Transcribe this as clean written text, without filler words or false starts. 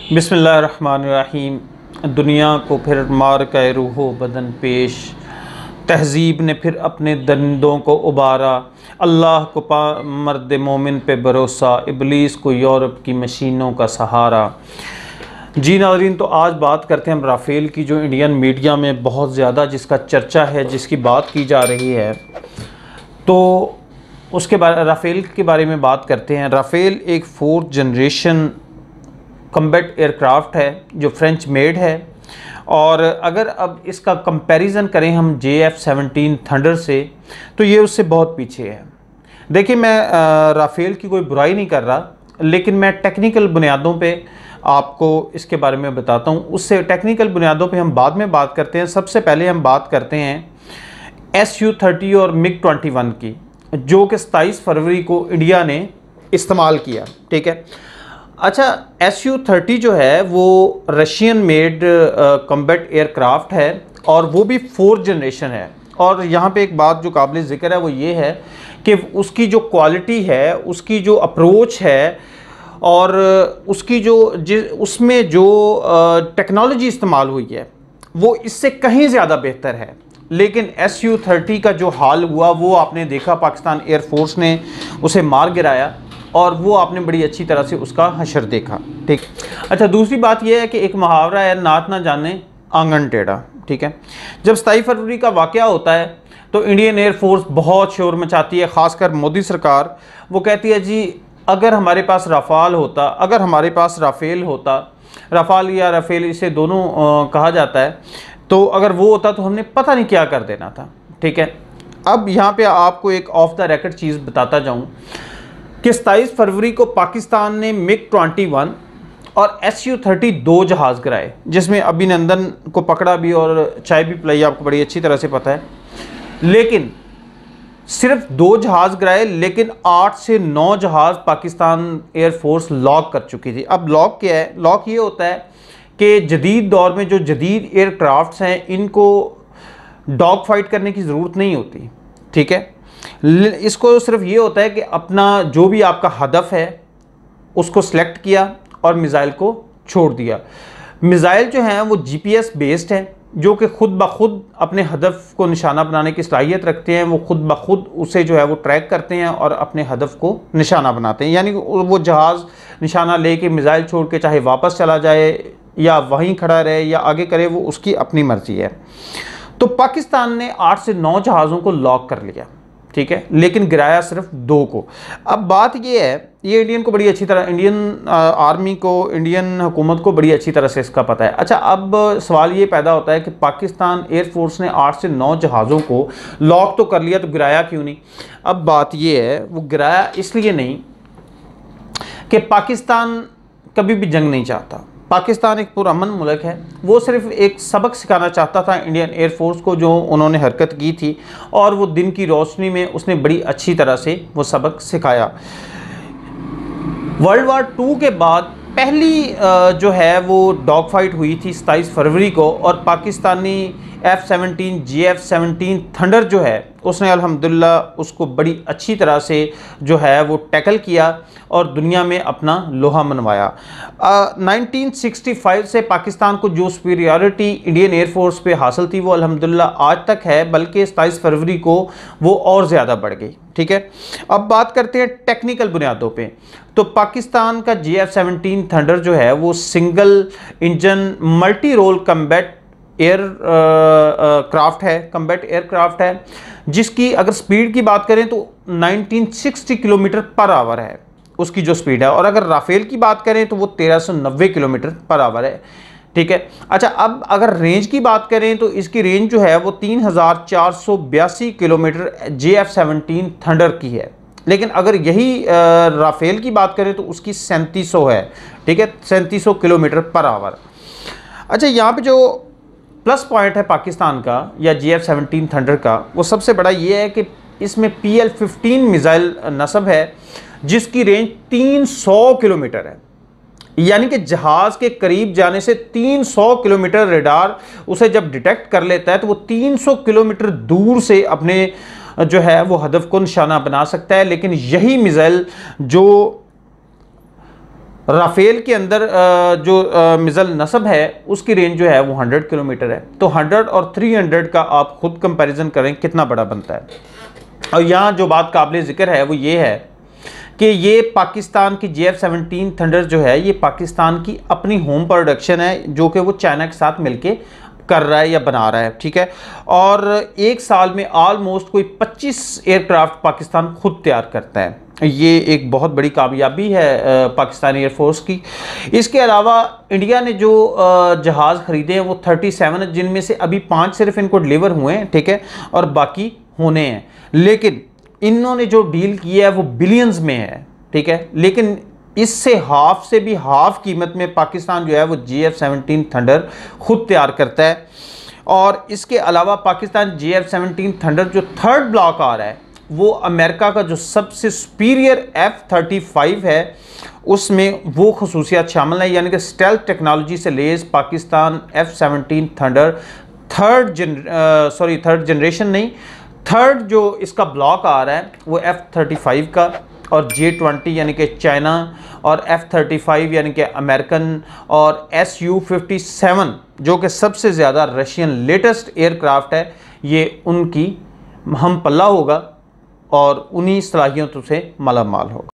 बिस्मिल्लाहिर्रहमानिर्रहीम। दुनिया को फिर मार का रूहो बदन पेश, तहज़ीब ने फिर अपने दरिंदों को उबारा। अल्लाह को पा मर्द मोमिन पे भरोसा, इबलीस को यूरोप की मशीनों का सहारा। जी नाज़रीन, तो आज बात करते हैं हम राफ़ेल की, जो इंडियन मीडिया में बहुत ज़्यादा जिसका चर्चा है, जिसकी बात की जा रही है। तो उसके बारे राफ़ेल के बारे में बात करते हैं। राफ़ेल एक 4th जनरेशन कम्बैट एयरक्राफ्ट है जो फ्रेंच मेड है, और अगर अब इसका कंपैरिजन करें हम JF-17 थंडर से, तो ये उससे बहुत पीछे है। देखिए, मैं राफ़ेल की कोई बुराई नहीं कर रहा, लेकिन मैं टेक्निकल बुनियादों पे आपको इसके बारे में बताता हूँ। उससे टेक्निकल बुनियादों पे हम बाद में बात करते हैं। सबसे पहले हम बात करते हैं Su-30 और MiG-21 की, जो कि 27 फरवरी को इंडिया ने इस्तेमाल किया। ठीक है। अच्छा, Su-30 जो है वो रशियन मेड कॉम्बैट एयरक्राफ्ट है, और वो भी 4th जनरेशन है। और यहाँ पे एक बात जो काबिल ज़िक्र है वो ये है कि उसकी जो क्वालिटी है, उसकी जो अप्रोच है, और उसकी उसमें जो टेक्नोलॉजी इस्तेमाल हुई है वो इससे कहीं ज़्यादा बेहतर है। लेकिन Su-30 का जो हाल हुआ वो आपने देखा, पाकिस्तान एयरफोर्स ने उसे मार गिराया, और वो आपने बड़ी अच्छी तरह से उसका हशर देखा। ठीक। अच्छा, दूसरी बात यह है कि एक मुहावरा है, नात ना जाने आंगन टेढ़ा। ठीक है। जब 27 फरवरी का वाक़या होता है तो इंडियन एयरफोर्स बहुत शोर मचाती है, ख़ासकर मोदी सरकार। वो कहती है, जी अगर हमारे पास राफ़ाल होता, अगर हमारे पास राफ़ेल होता, राफ़ाल या राफ़ेल इसे दोनों कहा जाता है, तो अगर वो होता तो हमने पता नहीं क्या कर देना था। ठीक है। अब यहाँ पे आपको एक ऑफ द रिकॉर्ड चीज़ बताता जाऊँ कि 27 फरवरी को पाकिस्तान ने MiG-21 और Su-30 2 जहाज़ गिराए, जिसमें अभिनंदन को पकड़ा भी और चाय भी पिलाई, आपको बड़ी अच्छी तरह से पता है। लेकिन सिर्फ 2 जहाज़ गिराए, लेकिन 8 से 9 जहाज़ पाकिस्तान एयरफोर्स लॉक कर चुकी थी। अब लॉक क्या है? लॉक ये होता है कि जदीद दौर में जो जदीद एयरक्राफ्ट्स हैं, इनको डॉग फाइट करने की ज़रूरत नहीं होती। ठीक है। इसको सिर्फ ये होता है कि अपना जो भी आपका हदफ है उसको सिलेक्ट किया और मिसाइल को छोड़ दिया। मिसाइल जो हैं वो GPS बेस्ड हैं, जो कि खुद ब खुद अपने हदफ को निशाना बनाने की सलाहियत रखते हैं। वो खुद ब खुद उसे जो है वो ट्रैक करते हैं और अपने हदफ को निशाना बनाते हैं। यानी वो जहाज़ निशाना लेके मिसाइल छोड़ के चाहे वापस चला जाए या वहीं खड़ा रहे या आगे करे, वो उसकी अपनी मर्जी है। तो पाकिस्तान ने 8 से 9 जहाज़ों को लॉक कर लिया। ठीक है। लेकिन गिराया सिर्फ 2 को। अब बात ये है, ये इंडियन को बड़ी अच्छी तरह, इंडियन आर्मी को, इंडियन हुकूमत को बड़ी अच्छी तरह से इसका पता है। अच्छा, अब सवाल ये पैदा होता है कि पाकिस्तान एयरफोर्स ने 8 से 9 जहाज़ों को लॉक तो कर लिया, तो गिराया क्यों नहीं? अब बात ये है, वो गिराया इसलिए नहीं कि पाकिस्तान कभी भी जंग नहीं चाहता। पाकिस्तान एक पुरअमन मुल्क है। वो सिर्फ एक सबक सिखाना चाहता था इंडियन एयरफोर्स को, जो उन्होंने हरकत की थी, और वो दिन की रोशनी में उसने बड़ी अच्छी तरह से वो सबक सिखाया। वर्ल्ड वार 2 के बाद पहली जो है वो डॉग फाइट हुई थी 27 फरवरी को, और पाकिस्तानी F-17 JF-17 थंडर जो है उसने अल्हम्दुलिल्लाह उसको बड़ी अच्छी तरह से जो है वो टैकल किया और दुनिया में अपना लोहा मनवाया। 1965 से पाकिस्तान को जो सुपीरियरिटी इंडियन एयरफोर्स पे हासिल थी वो अल्हम्दुलिल्लाह आज तक है, बल्कि 27 फरवरी को वो और ज़्यादा बढ़ गई। ठीक है। अब बात करते हैं टेक्निकल बुनियादों पे। तो पाकिस्तान का JF-17 थंडर जो है वो single engine multi role combat craft है, कम्बैट एयरक्राफ्ट है, जिसकी अगर स्पीड की बात करें तो 1960 किलोमीटर पर आवर है उसकी जो स्पीड है, और अगर राफेल की बात करें तो वो 1390 किलोमीटर पर आवर है। ठीक है। अच्छा, अब अगर रेंज की बात करें तो इसकी रेंज जो है वो 3482 किलोमीटर JF-17 थंडर की है, लेकिन अगर यही राफेल की बात करें तो उसकी 3700 है। ठीक है, 3700 किलोमीटर पर आवर। अच्छा, यहाँ पे जो प्लस पॉइंट है पाकिस्तान का या JF-17 थंडर का, वो सबसे बड़ा ये है कि इसमें PL-15 मिसाइल नस्ब है, जिसकी रेंज 300 किलोमीटर है। यानी कि जहाज़ के करीब जाने से 300 किलोमीटर रेडार उसे जब डिटेक्ट कर लेता है तो वो 300 किलोमीटर दूर से अपने जो है वो हदफ को निशाना बना सकता है। लेकिन यही मिसाइल जो राफेल के अंदर जो मिज़ल नस्ब है उसकी रेंज जो है वो 100 किलोमीटर है। तो 100 और 300 का आप खुद कंपैरिजन करें कितना बड़ा बनता है। और यहाँ जो बात काबिल ज़िक्र है वो ये है कि ये पाकिस्तान की JF-17 थंडर जो है ये पाकिस्तान की अपनी होम प्रोडक्शन है, जो कि वो चाइना के साथ मिलके कर रहा है या बना रहा है, ठीक है। और एक साल में ऑलमोस्ट कोई 25 एयरक्राफ्ट पाकिस्तान खुद तैयार करता है। ये एक बहुत बड़ी कामयाबी है पाकिस्तानी एयरफोर्स की। इसके अलावा इंडिया ने जो जहाज़ ख़रीदे हैं वो 37, जिनमें से अभी 5 सिर्फ इनको डिलीवर हुए हैं, ठीक है, और बाकी होने हैं। लेकिन इन्होंने जो डील किया है वो बिलियंस में है, ठीक है। लेकिन इससे हाफ से भी हाफ कीमत में पाकिस्तान जो है वो JF-17 थंडर खुद तैयार करता है। और इसके अलावा पाकिस्तान JF-17 थंडर जो थर्ड ब्लॉक आ रहा है वो अमेरिका का जो सबसे सुपीरियर F-35 है उसमें वो खसूसियात शामिल है, यानी कि स्टेल्थ टेक्नोलॉजी से less Pakistan F-17 thunder third generation नहीं, थर्ड जो इसका ब्लॉक आ रहा है वो F-35 का, और J-20 यानी कि चाइना, और F-35 यानी कि अमेरिकन, और Su-57 जो कि सबसे ज़्यादा रशियन लेटेस्ट एयरक्राफ्ट है, ये उनकी हम पल्ला होगा और उन्हीं सलाहियतों से माला माल होगा।